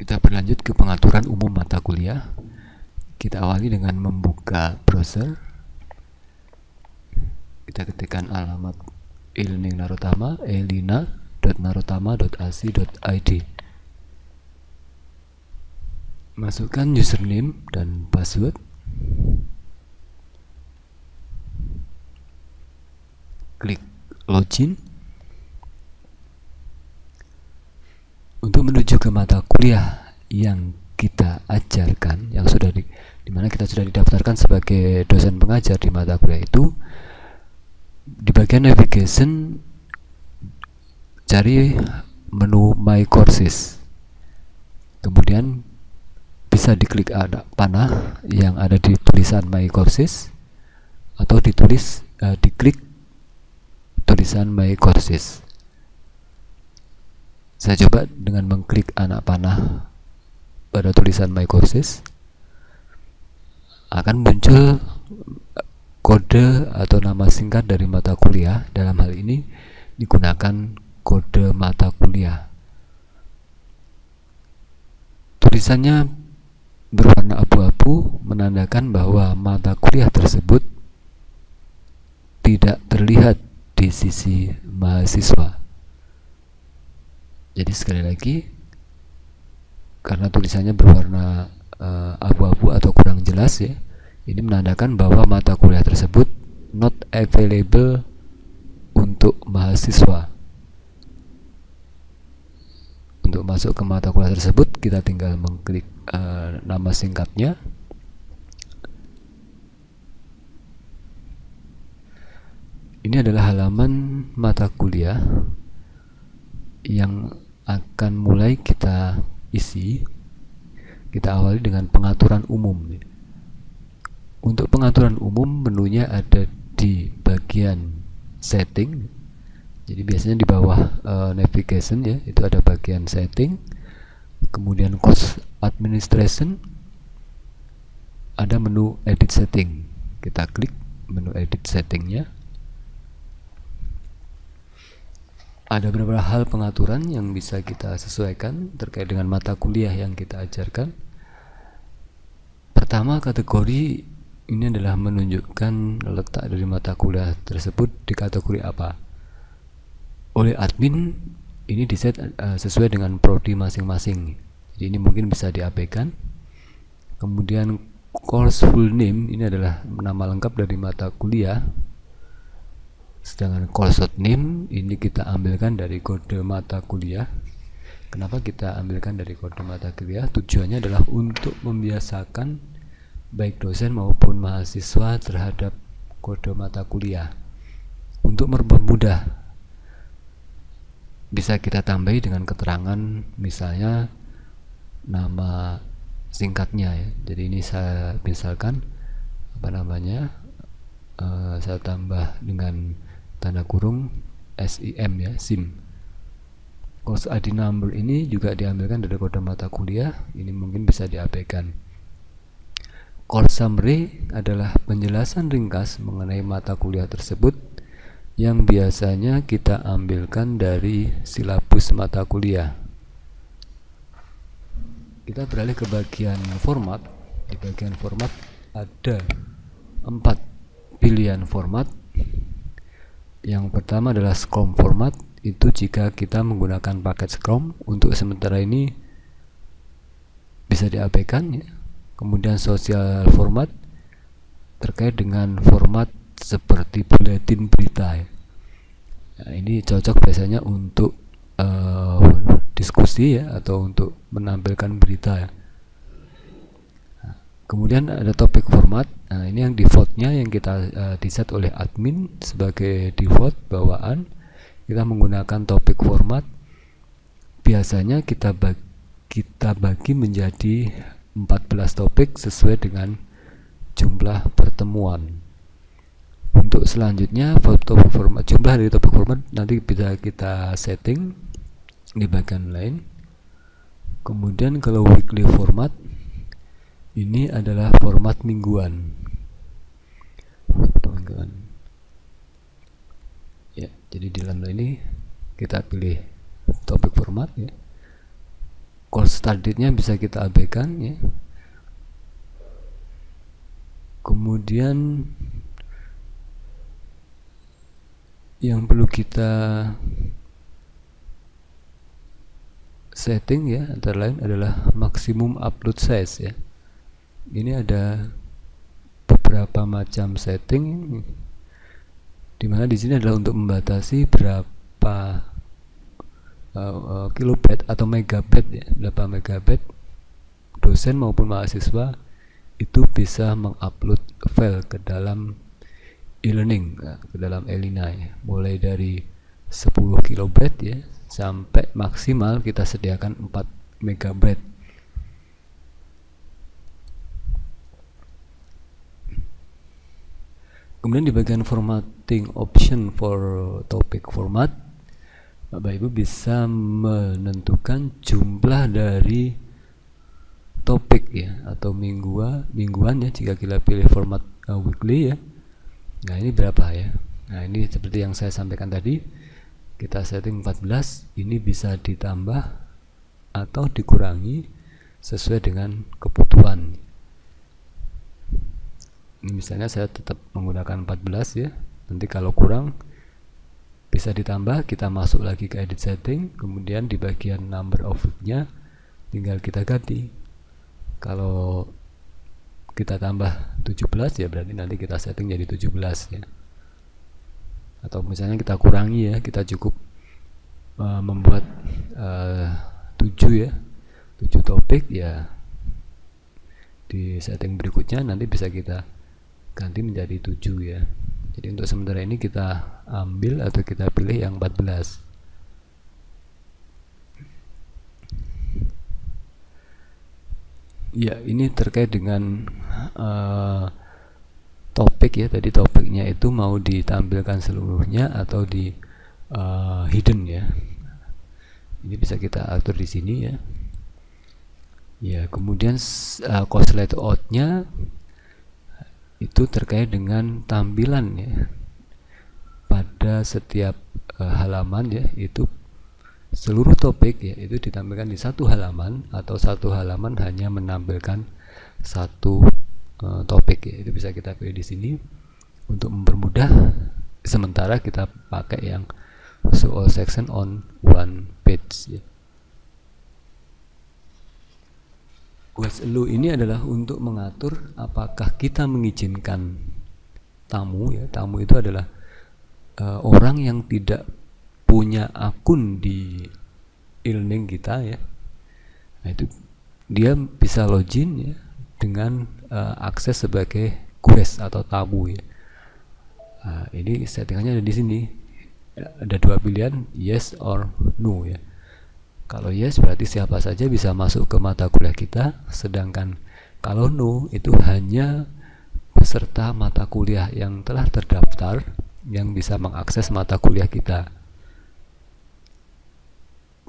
Kita berlanjut ke pengaturan umum mata kuliah. Kita awali dengan membuka browser. Kita ketikkan alamat e-learning Narutama, elina.narutama.ac.id. Masukkan username dan password. Klik login. Untuk menuju ke mata kuliah yang kita ajarkan, yang sudah di mana kita sudah didaftarkan sebagai dosen pengajar di mata kuliah itu, di bagian navigation cari menu My Courses, kemudian bisa diklik ada panah yang ada di tulisan My Courses, atau diklik tulisan My Courses. Saya coba dengan mengklik anak panah pada tulisan My Courses. Akan muncul kode atau nama singkat dari mata kuliah. Dalam hal ini digunakan kode mata kuliah. Tulisannya berwarna abu-abu, menandakan bahwa mata kuliah tersebut tidak terlihat di sisi mahasiswa. Jadi sekali lagi, karena tulisannya berwarna abu-abu atau kurang jelas ya, ini menandakan bahwa mata kuliah tersebut not available untuk mahasiswa. Untuk masuk ke mata kuliah tersebut, kita tinggal mengklik nama singkatnya. Ini adalah halaman mata kuliah yang akan mulai kita isi. Kita awali dengan pengaturan umum. Untuk pengaturan umum, menunya ada di bagian setting. Jadi biasanya di bawah navigation ya, itu ada bagian setting. Kemudian course administration, ada menu edit setting. Kita klik menu edit settingnya. Ada beberapa hal pengaturan yang bisa kita sesuaikan terkait dengan mata kuliah yang kita ajarkan. Pertama, kategori ini adalah menunjukkan letak dari mata kuliah tersebut di kategori apa. Oleh admin, ini diset sesuai dengan prodi masing-masing. Jadi ini mungkin bisa diabaikan. Kemudian course full name, ini adalah nama lengkap dari mata kuliah. Sedangkan course name ini kita ambilkan dari kode mata kuliah. Kenapa kita ambilkan dari kode mata kuliah? Tujuannya adalah untuk membiasakan baik dosen maupun mahasiswa terhadap kode mata kuliah. Untuk mempermudah, bisa kita tambahi dengan keterangan, misalnya nama singkatnya ya. Jadi ini saya misalkan saya tambah dengan tanda kurung SIM ya, SIM. Course ID number ini juga diambilkan dari kode mata kuliah. Ini mungkin bisa diabaikan. Course summary adalah penjelasan ringkas mengenai mata kuliah tersebut yang biasanya kita ambilkan dari silabus mata kuliah. Kita beralih ke bagian format. Di bagian format ada 4 pilihan format. Yang pertama adalah Scrum format. Itu jika kita menggunakan paket Scrum, untuk sementara ini bisa diabaikan ya. Kemudian social format terkait dengan format seperti buletin berita ya. Nah, ini cocok biasanya untuk diskusi ya, atau untuk menampilkan berita ya. Kemudian ada topik format. Nah, ini yang defaultnya yang kita diset oleh admin sebagai default bawaan. Kita menggunakan topik format. Biasanya kita bagi menjadi 14 topik sesuai dengan jumlah pertemuan. Untuk selanjutnya, topik format, jumlah dari topik format nanti bisa kita setting di bagian lain. Kemudian kalau weekly format, ini adalah format mingguan. Ya, jadi di dalam ini kita pilih topik format ya. course start date-nya bisa kita abaikan ya. Kemudian yang perlu kita setting ya antara lain adalah maksimum upload size ya. Ini ada beberapa macam setting, dimana di sini adalah untuk membatasi berapa kilobyte atau megabyte ya, berapa megabyte dosen maupun mahasiswa itu bisa mengupload file ke dalam e-learning, ke dalam Elina ya. Mulai dari 10 kilobyte ya sampai maksimal kita sediakan 4 megabyte. Kemudian di bagian formatting option for topic format, Bapak Ibu bisa menentukan jumlah dari topik ya, atau mingguan ya jika kita pilih format weekly ya. Nah ini berapa ya. Nah ini seperti yang saya sampaikan tadi, kita setting 14, ini bisa ditambah atau dikurangi sesuai dengan kebutuhan. Ini misalnya saya tetap menggunakan 14 ya, nanti kalau kurang bisa ditambah, kita masuk lagi ke edit setting, kemudian di bagian number of week-nya tinggal kita ganti. Kalau kita tambah 17 ya berarti nanti kita setting jadi 17 ya. Atau misalnya kita kurangi ya, kita cukup membuat 7 ya, 7 topik ya. Di setting berikutnya nanti bisa kita ganti menjadi 7 ya. Jadi untuk sementara ini kita ambil atau kita pilih yang 14. Ya, ini terkait dengan topik ya. Tadi topiknya itu mau ditampilkan seluruhnya atau di hidden ya. Ini bisa kita atur di sini ya. Ya, kemudian course layout-nya itu terkait dengan tampilan ya. Pada setiap halaman ya, itu seluruh topik ya itu ditampilkan di satu halaman, atau satu halaman hanya menampilkan satu topik ya. Itu bisa kita pilih di sini untuk mempermudah, sementara kita pakai yang show all section on one page ya. Quest allow ini adalah untuk mengatur apakah kita mengizinkan tamu ya. Tamu itu adalah orang yang tidak punya akun di e-learning kita ya. Nah itu dia bisa login ya dengan akses sebagai guest atau tamu ya. Nah, ini settingannya ada di sini. Ada dua pilihan, yes or no ya. Kalau yes berarti siapa saja bisa masuk ke mata kuliah kita, sedangkan kalau no itu hanya peserta mata kuliah yang telah terdaftar yang bisa mengakses mata kuliah kita.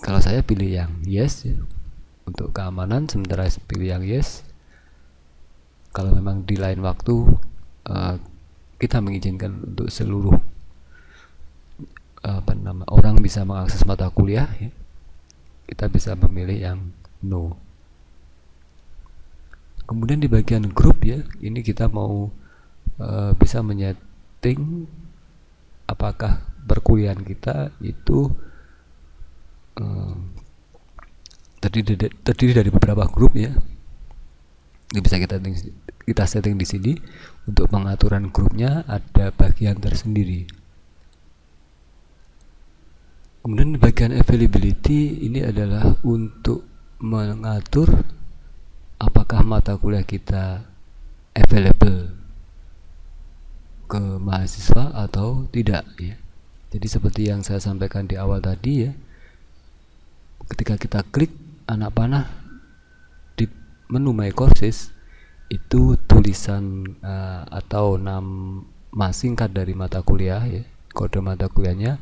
Kalau saya pilih yang yes ya, untuk keamanan, sementara saya pilih yang yes. Kalau memang di lain waktu kita mengizinkan untuk seluruh orang bisa mengakses mata kuliah ya, kita bisa memilih yang no. Kemudian di bagian grup ya, ini kita mau bisa menyeting apakah perkuliahan kita itu terdiri dari beberapa grup ya. Ini bisa kita setting di sini. Untuk pengaturan grupnya ada bagian tersendiri. Kemudian di bagian availability ini adalah untuk mengatur apakah mata kuliah kita available ke mahasiswa atau tidak ya. Jadi seperti yang saya sampaikan di awal tadi ya, ketika kita klik anak panah di menu My Courses, itu tulisan atau nama singkat dari mata kuliah ya, kode mata kuliahnya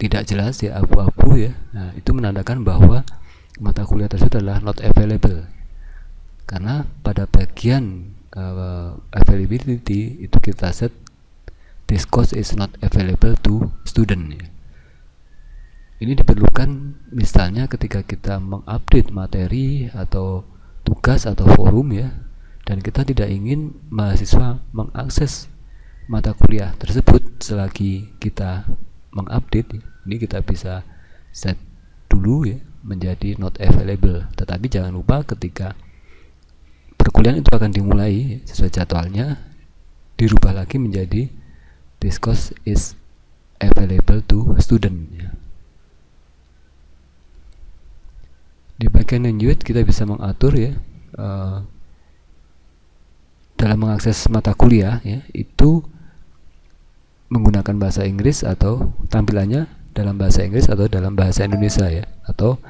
tidak jelas ya, abu-abu ya. Nah itu menandakan bahwa mata kuliah tersebut adalah not available, karena pada bagian availability itu kita set this course is not available to student ya. Ini diperlukan misalnya ketika kita mengupdate materi atau tugas atau forum ya, dan kita tidak ingin mahasiswa mengakses mata kuliah tersebut selagi kita mengupdate. Ini kita bisa set dulu ya menjadi not available. Tetapi jangan lupa ketika perkuliahan itu akan dimulai sesuai jadwalnya, dirubah lagi menjadi this course is available to student ya. Di bagian lanjut kita bisa mengatur ya dalam mengakses mata kuliah ya, itu menggunakan bahasa Inggris atau tampilannya dalam bahasa Inggris atau dalam bahasa Indonesia ya, atau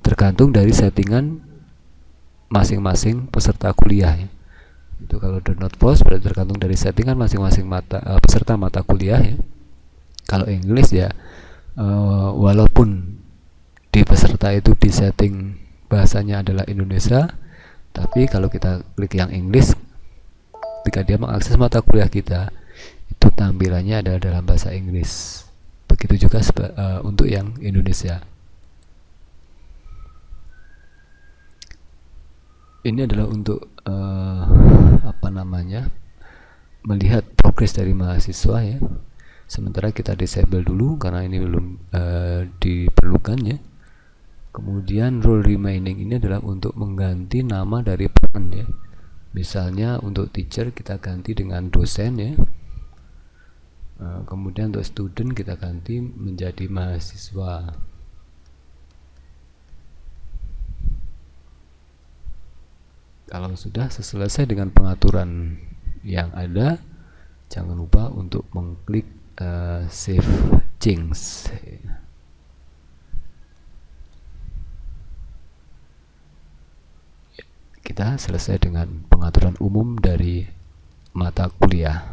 tergantung dari settingan masing-masing peserta kuliah ya. Itu kalau do not post berarti tergantung dari settingan masing-masing peserta mata kuliah ya. Kalau Inggris ya walaupun di peserta itu di setting bahasanya adalah Indonesia, tapi kalau kita klik yang Inggris ketika dia mengakses mata kuliah kita itu tampilannya adalah dalam bahasa Inggris. Begitu juga untuk yang Indonesia. Ini adalah untuk melihat progres dari mahasiswa ya. Sementara kita disable dulu karena ini belum diperlukan ya. Kemudian role remaining ini adalah untuk mengganti nama dari peran ya. Misalnya untuk teacher kita ganti dengan dosen ya. Kemudian untuk student kita ganti menjadi mahasiswa. Kalau sudah selesai dengan pengaturan yang ada, jangan lupa untuk mengklik save change. Kita selesai dengan pengaturan umum dari mata kuliah.